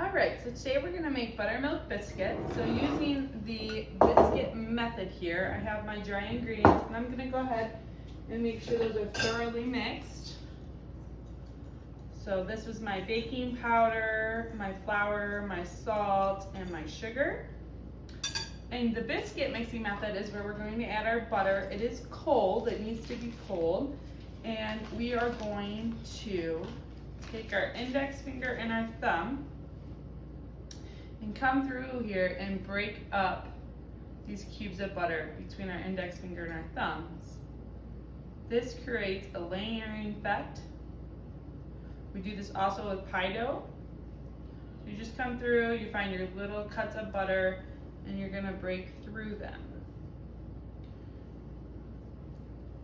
All right, so today we're gonna make buttermilk biscuits. So using the biscuit method here, I have my dry ingredients, and I'm gonna go ahead and make sure those are thoroughly mixed. So this was my baking powder, my flour, my salt, and my sugar. And the biscuit mixing method is where we're going to add our butter. It is cold, it needs to be cold. And we are going to take our index finger and our thumb and come through here and break up these cubes of butter between our index finger and our thumbs. This creates a layering effect. We do this also with pie dough. So you just come through, you find your little cuts of butter, and you're gonna break through them.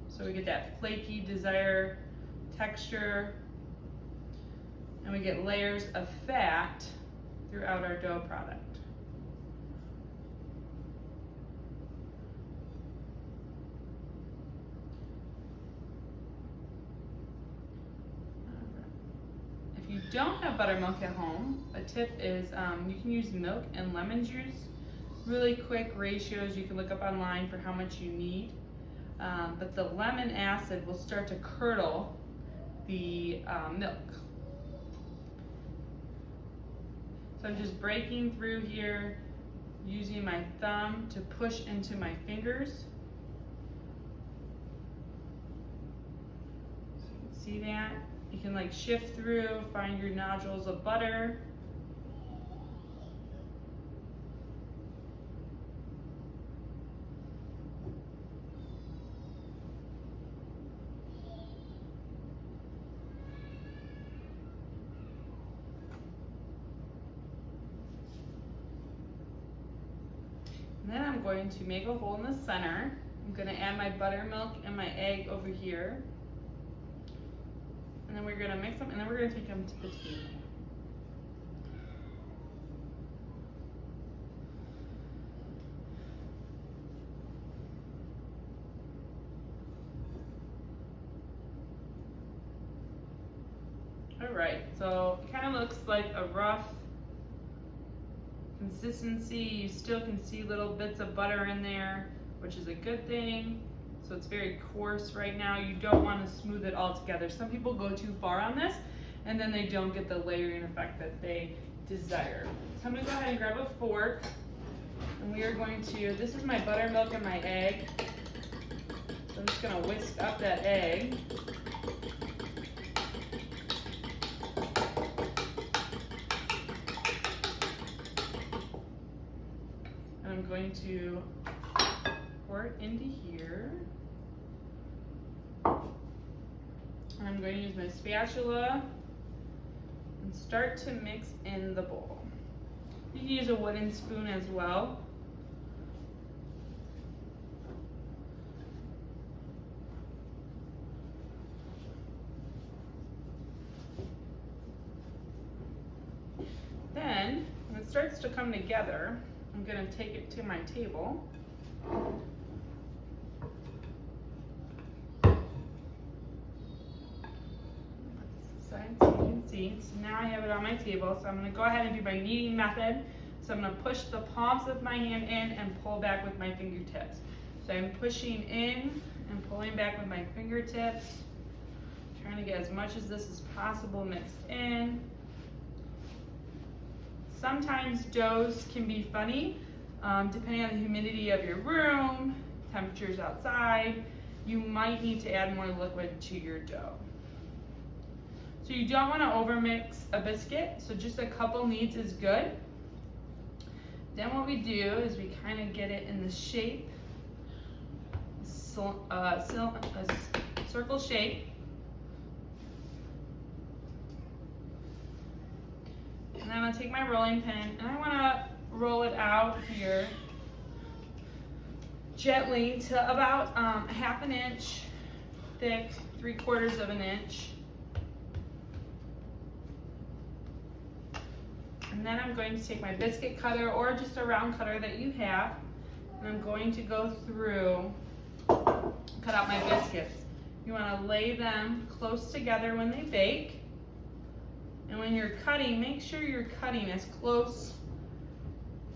So we get that flaky desired texture, and we get layers of fat throughout our dough product. If you don't have buttermilk at home, a tip is you can use milk and lemon juice. Really quick ratios you can look up online for how much you need. But the lemon acid will start to curdle the milk. So I'm just breaking through here, using my thumb to push into my fingers. So you can see that. You can like shift through, find your nodules of butter. And then I'm going to make a hole in the center. I'm going to add my buttermilk and my egg over here. And then we're going to mix them, and then we're going to take them to the table. All right, so it kind of looks like a rough consistency. You still can see little bits of butter in there, which is a good thing. So it's very coarse right now. You don't want to smooth it all together. Some people go too far on this, and then they don't get the layering effect that they desire. So I'm going to go ahead and grab a fork, and we are going to, this is my buttermilk and my egg. So I'm just going to whisk up that egg. I'm going to pour it into here. And I'm going to use my spatula and start to mix in the bowl. You can use a wooden spoon as well. Then, when it starts to come together, I'm going to take it to my table. So you can see, so now I have it on my table. So I'm going to go ahead and do my kneading method. So I'm going to push the palms of my hand in and pull back with my fingertips. So I'm pushing in and pulling back with my fingertips, trying to get as much as this as possible mixed in. Sometimes doughs can be funny, depending on the humidity of your room, temperatures outside. You might need to add more liquid to your dough. So you don't want to overmix a biscuit, so just a couple kneads is good. Then what we do is we kind of get it in the shape, circle shape. And then I'm going to take my rolling pin, and I want to roll it out here gently to about half an inch thick, 3/4 of an inch. And then I'm going to take my biscuit cutter or just a round cutter that you have, and I'm going to go through, cut out my biscuits. You want to lay them close together when they bake. And when you're cutting, make sure you're cutting as close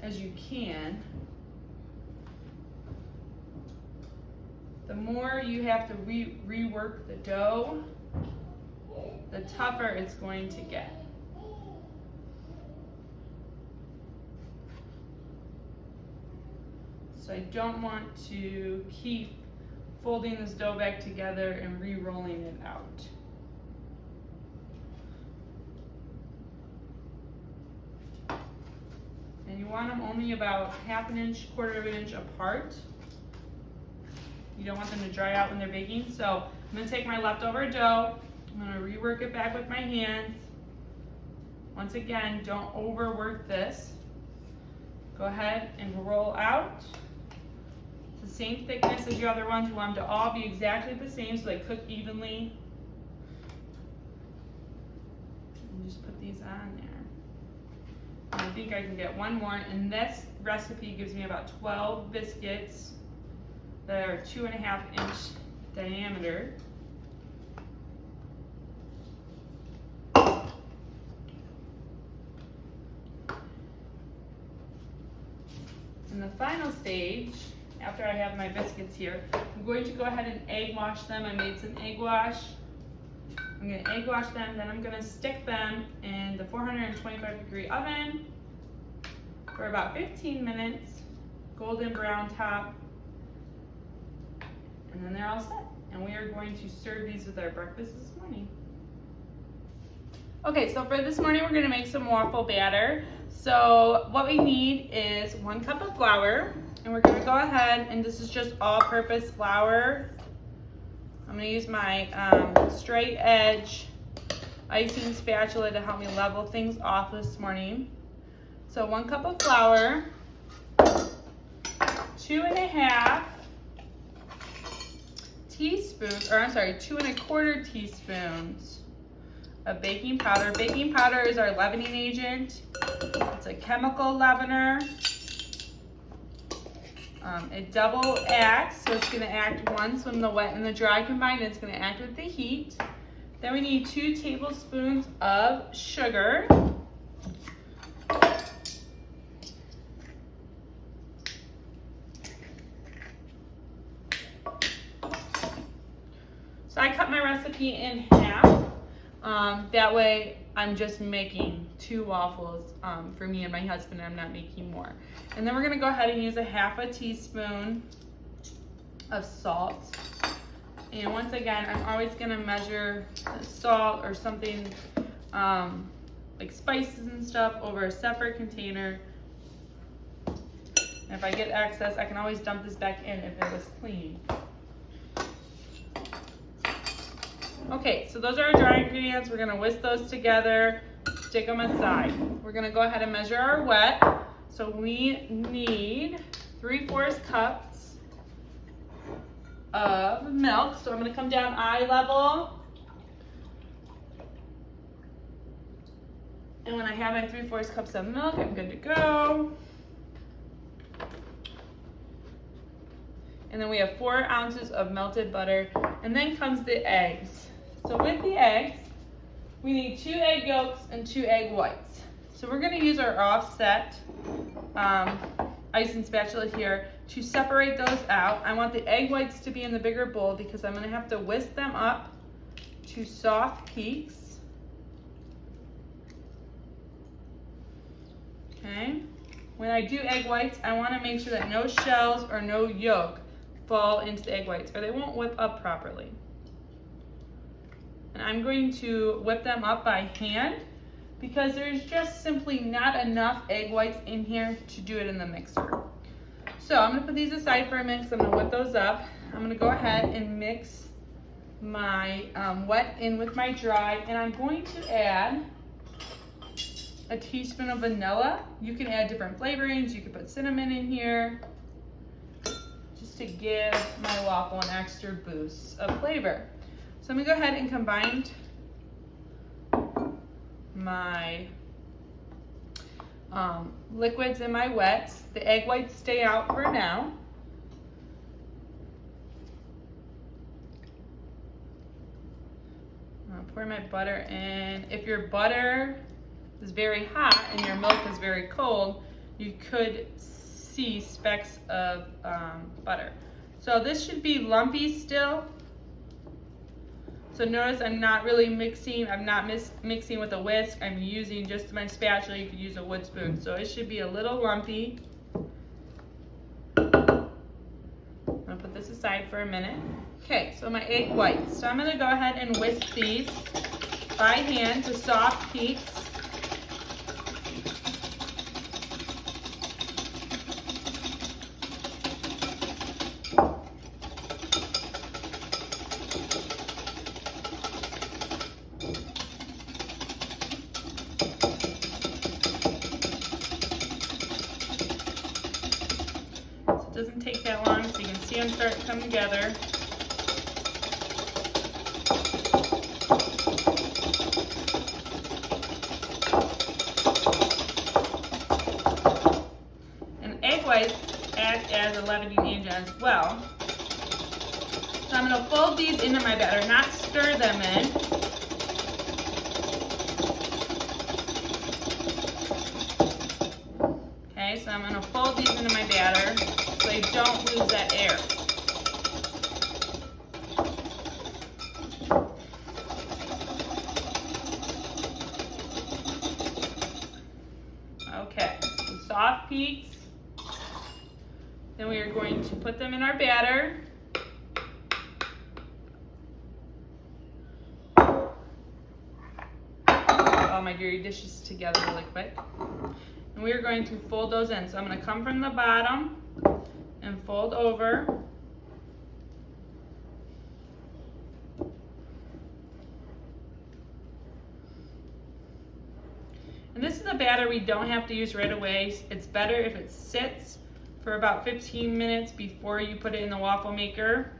as you can. The more you have to rework the dough, the tougher it's going to get. So I don't want to keep folding this dough back together and re-rolling it out. And you want them only about 1/2 inch, 1/4 inch apart. You don't want them to dry out when they're baking. So I'm gonna take my leftover dough, I'm gonna rework it back with my hands. Once again, don't overwork this. Go ahead and roll out. It's the same thickness as your other ones. You want them to all be exactly the same so they cook evenly. And just put these on there. And I think I can get one more, and this recipe gives me about 12 biscuits that are 2.5 inch diameter. In the final stage, after I have my biscuits here, I'm going to go ahead and egg wash them. I made some egg wash. I'm going to egg wash them, then I'm going to stick them in the 425-degree oven for about 15 minutes, golden brown top, and then they're all set. And we are going to serve these with our breakfast this morning. Okay, so for this morning we're going to make some waffle batter. So what we need is 1 cup of flour, and we're going to go ahead, and this is just all-purpose flour. I'm going to use my straight edge icing spatula to help me level things off this morning. So 1 cup of flour, 2.5 teaspoons, or I'm sorry, 2.25 teaspoons of baking powder. Baking powder is our leavening agent. It's a chemical leavener. It double acts, so it's going to act once when the wet and the dry combine, and it's going to act with the heat. Then we need 2 tablespoons of sugar. So I cut my recipe in half. That way I'm just making 2 waffles for me and my husband. I'm not making more. And then we're going to go ahead and use 1/2 teaspoon of salt. And once again, I'm always going to measure the salt or something like spices and stuff over a separate container. And if I get excess, I can always dump this back in if it was clean. Okay, so those are our dry ingredients. We're going to whisk those together, stick them aside. We're going to go ahead and measure our wet. So we need 3/4 cups of milk. So I'm going to come down eye level. And when I have my 3/4 cups of milk, I'm good to go. And then we have 4 ounces of melted butter. And then comes the eggs. So with the eggs, we need 2 egg yolks and 2 egg whites. So we're going to use our offset icing spatula here to separate those out. I want the egg whites to be in the bigger bowl because I'm going to have to whisk them up to soft peaks. Okay. When I do egg whites, I want to make sure that no shells or no yolk fall into the egg whites, or they won't whip up properly. And I'm going to whip them up by hand because there's just simply not enough egg whites in here to do it in the mixer. So I'm going to put these aside for a minute because I'm going to whip those up. I'm going to go ahead and mix my wet in with my dry, and I'm going to add a teaspoon of vanilla. You can add different flavorings. You can put cinnamon in here just to give my waffle an extra boost of flavor. So I'm going to go ahead and combine my liquids and my wets. The egg whites stay out for now. I'll pour my butter in. If your butter is very hot and your milk is very cold, you could see specks of butter. So this should be lumpy still. So notice I'm not really mixing, I'm not mixing with a whisk, I'm using just my spatula. You could use a wood spoon. So it should be a little lumpy. I'm gonna put this aside for a minute. Okay, so my egg whites. So I'm gonna go ahead and whisk these by hand to soft peaks. Doesn't take that long, so you can see them start to come together. And egg whites act as a leavening agent as well. So I'm going to fold these into my batter, not stir them in. Okay, so I'm going to fold these into my batter so I don't lose that air. Okay, so soft peaks. Then we are going to put them in our batter. All my dirty dishes together really quick. And we are going to fold those in. So I'm going to come from the bottom and fold over. And this is a batter we don't have to use right away. It's better if it sits for about 15 minutes before you put it in the waffle maker.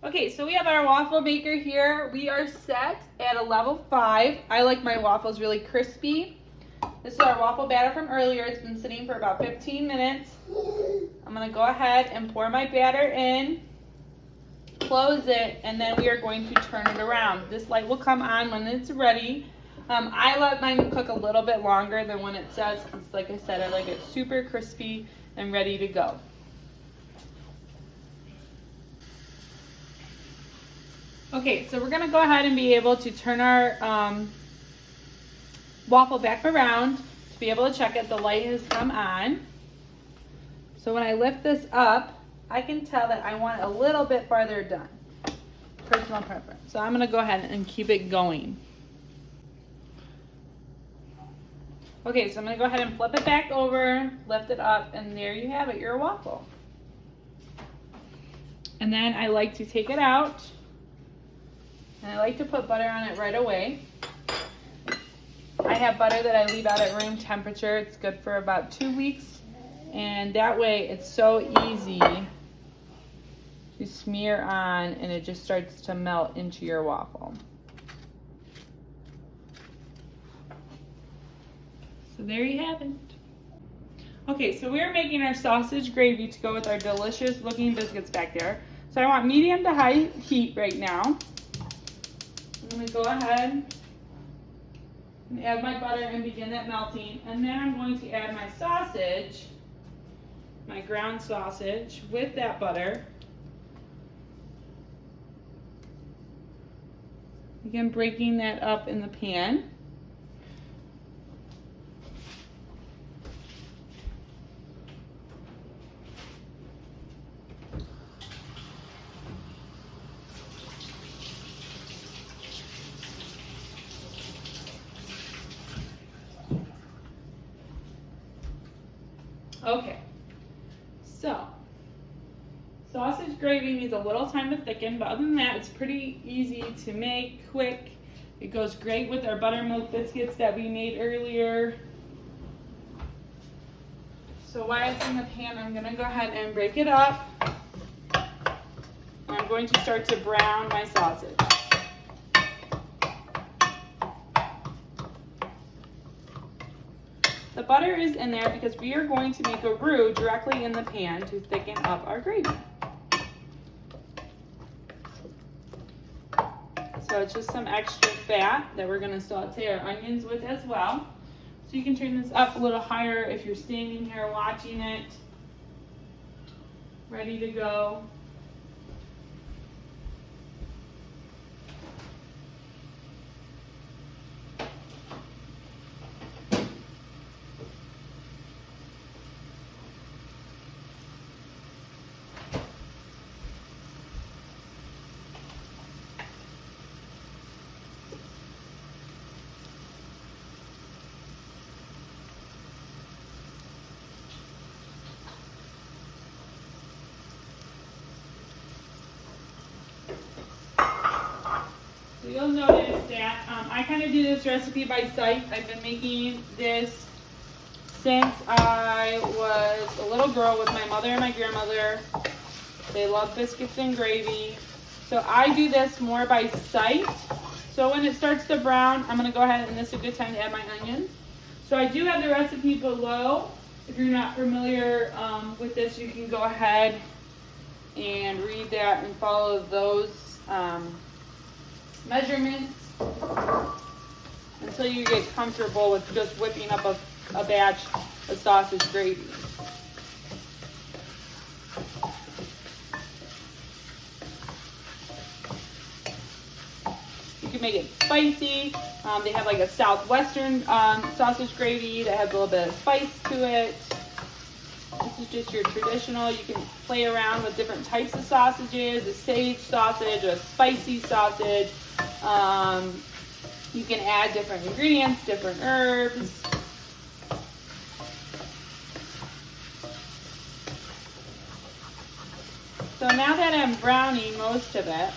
Okay, so we have our waffle maker here. We are set at a level 5. I like my waffles really crispy. This is our waffle batter from earlier. It's been sitting for about 15 minutes. I'm gonna go ahead and pour my batter in, close it, and then we are going to turn it around. This light will come on when it's ready. I let mine cook a little bit longer than when it says, because like I said, I like it super crispy and ready to go. Okay, so we're gonna go ahead and be able to turn our waffle back around to be able to check it. The light has come on. So when I lift this up, I can tell that I want it a little bit farther done. Personal preference. So I'm gonna go ahead and keep it going. Okay, so I'm gonna go ahead and flip it back over, lift it up, and there you have it, your waffle. And then I like to take it out, and I like to put butter on it right away. I have butter that I leave out at room temperature. It's good for about 2 weeks, and that way it's so easy to smear on, and it just starts to melt into your waffle. So there you have it. Okay, so we're making our sausage gravy to go with our delicious looking biscuits back there. So I want medium to high heat right now. I'm gonna go ahead and add my butter and begin that melting. And then I'm going to add my sausage, my ground sausage, with that butter. Again, breaking that up in the pan. Okay, so sausage gravy needs a little time to thicken, but other than that, it's pretty easy to make, quick. It goes great with our buttermilk biscuits that we made earlier. So while it's in the pan, I'm gonna go ahead and break it up. I'm going to start to brown my sausage. The butter is in there because we are going to make a roux directly in the pan to thicken up our gravy. So it's just some extra fat that we're gonna saute our onions with as well. So you can turn this up a little higher if you're standing here watching it. Ready to go. So you'll notice that I kind of do this recipe by sight. I've been making this since I was a little girl with my mother and my grandmother. They love biscuits and gravy. So I do this more by sight. So when it starts to brown, I'm going to go ahead, and this is a good time to add my onions. So I do have the recipe below. If you're not familiar with this, you can go ahead and read that and follow those measurements until you get comfortable with just whipping up a batch of sausage gravy. You can make it spicy. They have like a southwestern sausage gravy that has a little bit of spice to it. This is just your traditional. You can play around with different types of sausages, a sage sausage, a spicy sausage. You can add different ingredients, different herbs. So now that I'm browning most of it,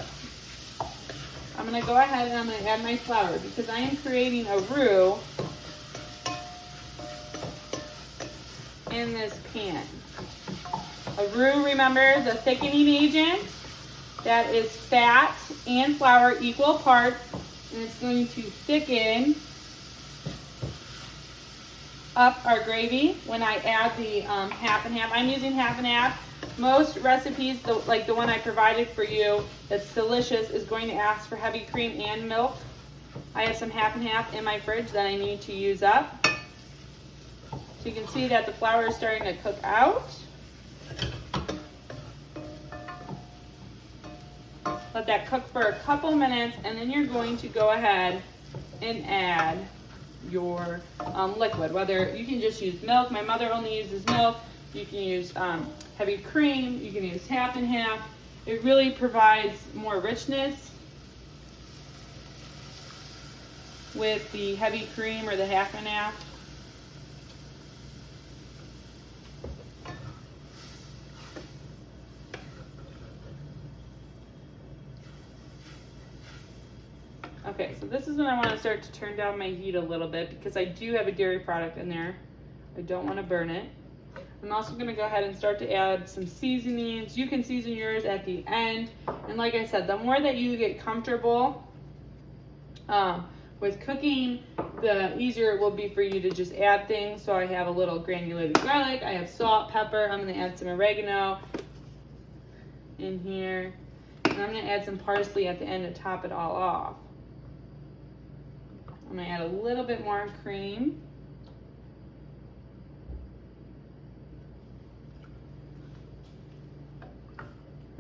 I'm going to go ahead and I'm going to add my flour because I am creating a roux in this pan. A roux, remember, the thickening agent. That is fat and flour equal parts, and it's going to thicken up our gravy when I add the half and half. I'm using half and half. Most recipes, like the one I provided for you, that's delicious, is going to ask for heavy cream and milk. I have some half and half in my fridge that I need to use up. So you can see that the flour is starting to cook out. Let that cook for a couple minutes, and then you're going to go ahead and add your liquid. Whether you can just use milk. My mother only uses milk. You can use heavy cream. You can use half and half. It really provides more richness with the heavy cream or the half and half. Okay, so this is when I want to start to turn down my heat a little bit because I do have a dairy product in there. I don't want to burn it. I'm also going to go ahead and start to add some seasonings. You can season yours at the end. And like I said, the more that you get comfortable with cooking, the easier it will be for you to just add things. So I have a little granulated garlic. I have salt, pepper. I'm going to add some oregano in here. And I'm going to add some parsley at the end to top it all off. I'm going to add a little bit more cream.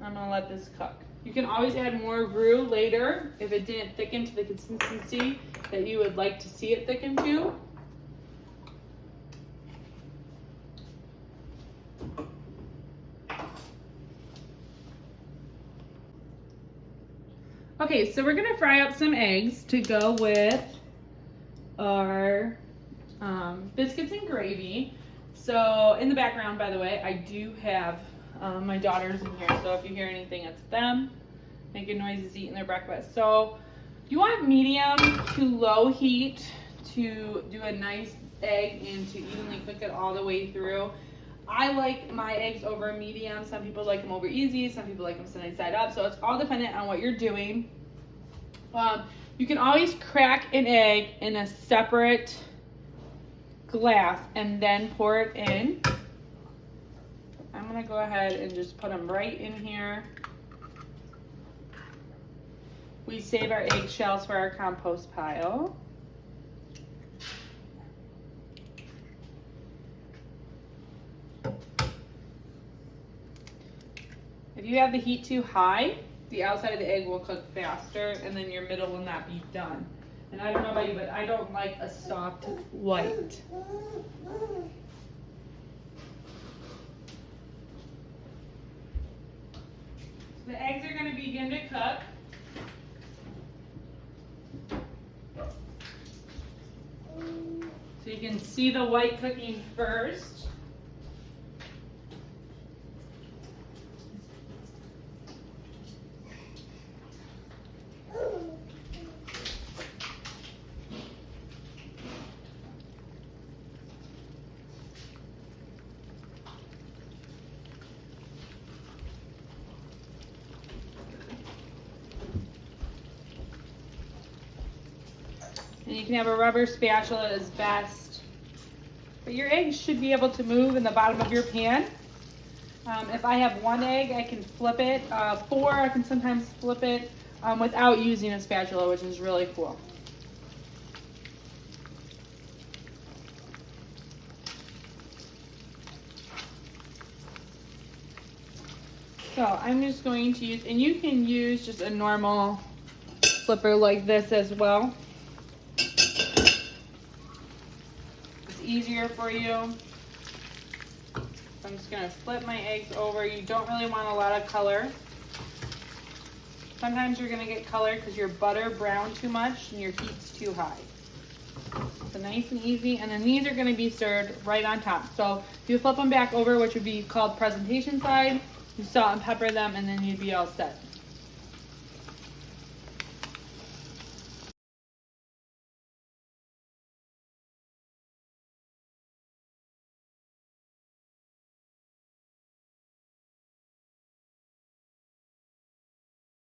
I'm going to let this cook. You can always add more roux later if it didn't thicken to the consistency that you would like to see it thicken to. Okay, so we're going to fry up some eggs to go with our biscuits and gravy. So in the background, by the way, I do have my daughters in here. So if you hear anything, it's them making noises, eating their breakfast. So you want medium to low heat to do a nice egg and to evenly cook it all the way through. I like my eggs over medium. Some people like them over easy. Some people like them sunny side up. So it's all dependent on what you're doing. You can always crack an egg in a separate glass and then pour it in. I'm going to go ahead and just put them right in here. We save our eggshells for our compost pile. If you have the heat too high, the outside of the egg will cook faster and then your middle will not be done. And I don't know about you, but I don't like a soft white. The eggs are going to begin to cook. So you can see the white cooking first. And you can have a rubber spatula is best. But your eggs should be able to move in the bottom of your pan. If I have one egg, I can flip it. 4, I can sometimes flip it without using a spatula, which is really cool. So I'm just going to use, and you can use just a normal flipper like this as well. Easier for you. So I'm just going to flip my eggs over. You don't really want a lot of color. Sometimes you're going to get color because your butter browned too much and your heat's too high. So nice and easy. And then these are going to be served right on top. So you flip them back over, which would be called presentation side. You salt and pepper them, and then you'd be all set.